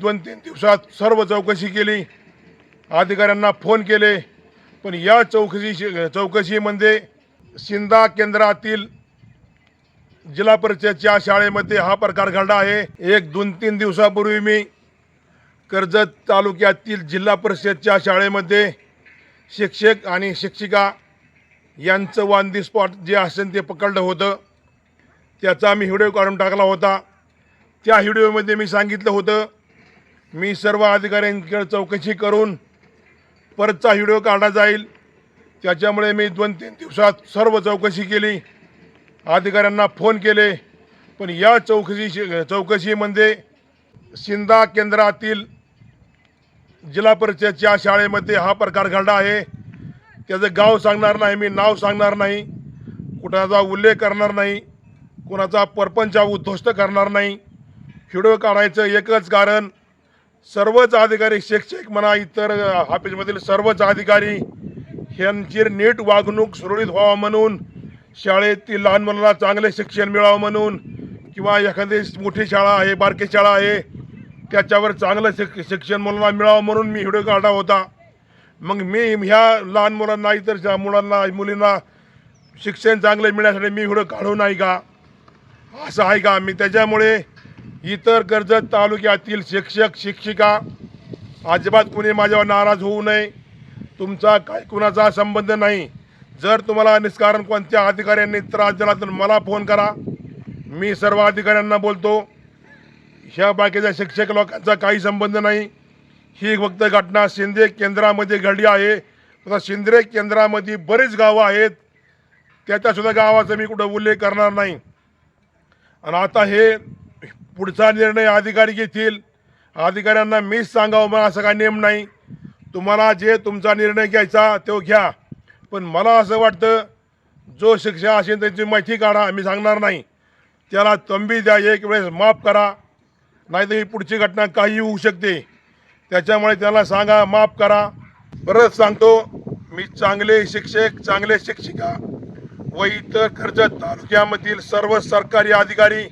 2-3 दिवसात सर्व चौकशी केली, अधिकाऱ्यांना फोन केले, पण या चौकशीमध्ये शिंदा केंद्रातील जिल्हा परिषदच्या शाळेमध्ये हा प्रकार घडला आहे। 1-2-3 दिवसापूर्वी मी कर्जत तालुक्यातील जिल्हा परिषदच्या शाळेमध्ये शिक्षक आणि शिक्षिका यांचं ऑन दी स्पॉट जे असेल ते पकडलं होतं, त्याचा मी व्हिडिओ काढून टाकला होता। त्या व्हिडिओमध्ये मी सांगितलं होतं मी सर्व अधिकाऱ्यांकडे चौकशी करून परतचा व्हिडिओ काढला जाईल। त्याच्यामुळे मी 2-3 दिवसात सर्व चौकशी केली, अधिकाऱ्यांना फोन केले, पण या चौकशीमध्ये शिंदा केंद्रातील जिल्हा परिषदच्या शाळेमध्ये हा प्रकार घडला आहे। त्याचं गाव सांगणार नाही, मी नाव सांगणार नाही, कुणाचा उल्लेख करणार नाही, कुणाचा परपंच उद्ध्वस्त करणार नाही। व्हिडिओ काढायचं एकच कारण, सर्वच अधिकारी शिक्षक म्हणा इतर ऑफिसमधील सर्वच अधिकारी यांची नीट वागणूक सुरळीत व्हावं म्हणून, शाळेतील लहान मुलांना चांगले शिक्षण मिळावं म्हणून, किंवा एखादी मोठी शाळा आहे बारकी शाळा आहे त्याच्यावर चांगलं शिक्षण मुलांना मिळावं म्हणून मी व्हिडिओ काढला होता। मग मी ह्या लहान मुलांना इतर मुलांना मुलींना शिक्षण चांगले मिळण्यासाठी मी व्हिडिओ काढू नाही का, असं आहे का? मी त्याच्यामुळे इतर कर्जत तालुक्यातील शिक्षक शिक्षिका अजिबात कुणी माझ्यावर नाराज होऊ नये। तुमचा काही कुणाचा संबंध नाही। जर तुम्हाला निष्कारण कोणत्या अधिकाऱ्यांनी त्रास दिला तर मला फोन करा, मी सर्व अधिकाऱ्यांना बोलतो। ह्या बाकीच्या शिक्षक लोकांचा काही संबंध नाही। ही फक्त घटना शिंदे केंद्रामध्ये घडली आहे। आता शिंदे केंद्रामध्ये बरीच गावं आहेत, त्याच्यासुद्धा गावाचा मी कुठं उल्लेख करणार नाही। आणि आता हे पुढचा निर्णय अधिकारी घेतील, अधिकाऱ्यांना मीच सांगावं मला असं काही नियम नाही। तुम्हाला जे तुमचा निर्णय घ्यायचा तो घ्या, पण मला असं वाटतं जो शिक्षा असेल त्याची माहिती काढा, मी सांगणार नाही। त्याला तंबी द्या, एक वेळेस माफ करा, नाही तर ही पुढची घटना काही होऊ शकते। त्याच्यामुळे त्याला सांगा माफ करा। परत सांगतो, मी चांगले शिक्षक चांगले शिक्षिका व इतर कर्जत तालुक्यामधील सर्व सरकारी अधिकारी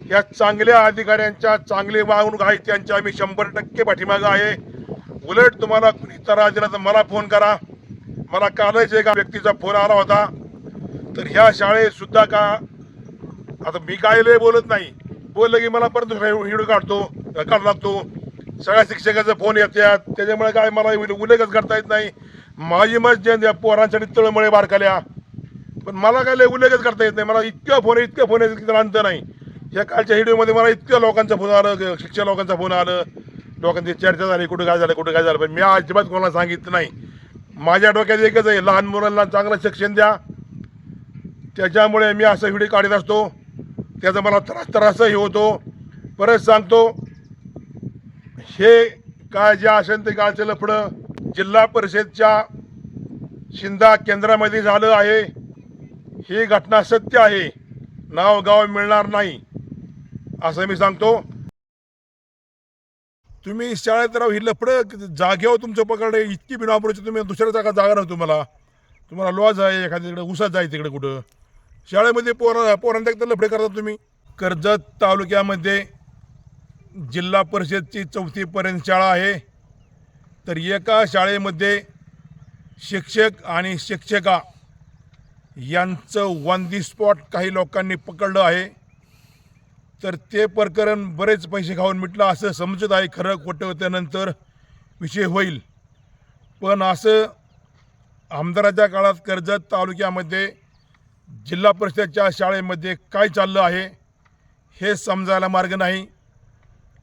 या चांगल्या अधिकाऱ्यांच्या चांगले वागणूक आहे त्यांच्या मी 100% पाठीमागं आहे। उलट तुम्हाला कुणी त्रास दिला तर मला फोन करा। मला कालच एका व्यक्तीचा फोन आला होता, तर ह्या शाळेत सुद्धा का आता मी काय लय बोलत नाही, बोललं की मला परत व्हिडिओ काढ लागतो। सगळ्या शिक्षकाचा फोन येतात, त्याच्यामुळे काय मला उल्लेखच करता येत नाही। माझी मत पोरांसाठी तळमळे बारकाल्या, पण मला काय लय उल्लेखच करता येत नाही। मला इतक्या फोन येत अंत नाही। ह्या कालच्या व्हिडिओमध्ये मला इतक्या लोकांचा फोन आलं, शिक्षक लोकांचा फोन आलं, लोकांची चर्चा झाली कुठं काय झालं, पण मी अजिबात कोणाला सांगितलं नाही। माझ्या डोक्यात एकच आहे, लहान मुलांना चांगलं शिक्षण द्या। त्याच्यामुळे मी असं व्हिडिओ काढत असतो, त्याचा मला त्रासही होतो। परत सांगतो, हे काय जे असेल ते कालचं लफडं जिल्हा परिषदच्या शिंदा केंद्रामध्ये झालं आहे। ही घटना सत्य आहे, नाव गाव मिळणार नाही असं मी सांगतो। तुम्ही शाळेत राहू ही लफडं जागेवर तुमचं पकडे इतकी बिनापुरीची, तुम्ही दुसऱ्या जागा नव्हती, तुम्हाला लॉज आहे एखाद्या तिकडे उसात जाय तिकडे कुठं शाळेमध्ये पोरांच्या एकदा लफडे करता तुम्ही। कर्जत तालुक्यामध्ये जिल्हा परिषदची 4थी पर्यंत शाळा आहे, तर एका शाळेमध्ये शिक्षक आणि शिक्षिका यांचं ऑन दी स्पॉट काही लोकांनी पकडलं आहे। तर ते प्रकरण बरेच पैसे खाऊन मिटलं असं समजत आहे, खरं खोटं त्यानंतर विषय होईल। पण असं आमदाराच्या काळात कर्जत तालुक्यामध्ये जिल्हा परिषदच्या शाळेमध्ये काय चाललं आहे हे समजायला मार्ग नाही।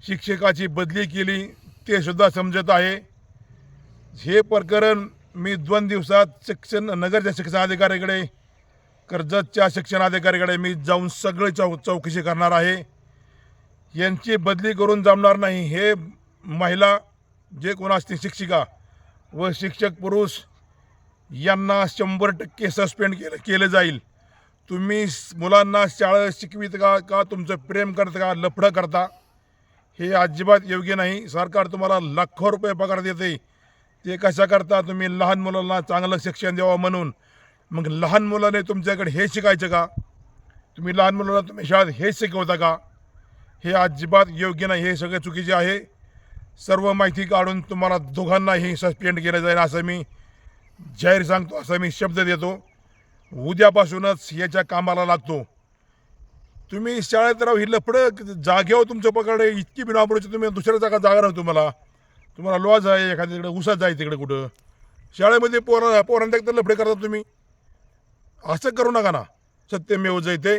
शिक्षकाची बदली केली ते सुद्धा समजत आहे। हे प्रकरण मी 2 दिवसात नगरच्या शिक्षणाधिकाऱ्याकडे कर्जतच्या शिक्षणाधिकाऱ्याकडे मी जाऊन सगळे चौकशी करणार आहे। यांची बदली करून जमणार नाही। हे महिला जे कोण असतील शिक्षिका व शिक्षक पुरुष यांना 100% सस्पेंड केलं जाईल। तुम्ही मुलांना शाळा शिकवित का तुमचं प्रेम करता का लफडं करता, हे अजिबात योग्य नाही। सरकार तुम्हाला लाखो रुपये पगार देते, ते कशा करता तुम्ही लहान मुलांना चांगलं शिक्षण द्यावं म्हणून। मग लहान मुलाने तुमच्याकडे हे शिकायचं का? तुम्ही लहान मुलांना तुम्ही शाळेत हे शिकवता का? हे अजिबात योग्य नाही, हे सगळे चुकीचे आहे। सर्व माहिती काढून तुम्हाला दोघांनाही सस्पेंड केलं जाईल असं मी जाहीर सांगतो, असा मी शब्द देतो. उद्यापासूनच याच्या कामाला लागतो. तुम्ही शाळेत राहू ही लफडं जागेवर तुमचं पकडे इतकी बिनापडूची, तुम्ही दुसऱ्या जागा राहू, तुम्हाला लॉज आहे एखाद्या तिकडे उसाच आहे तिकडे कुठं शाळेमध्ये पोरांना एकतर लफडे करता तुम्ही. असं करू नका ना. सत्यमेव जयते.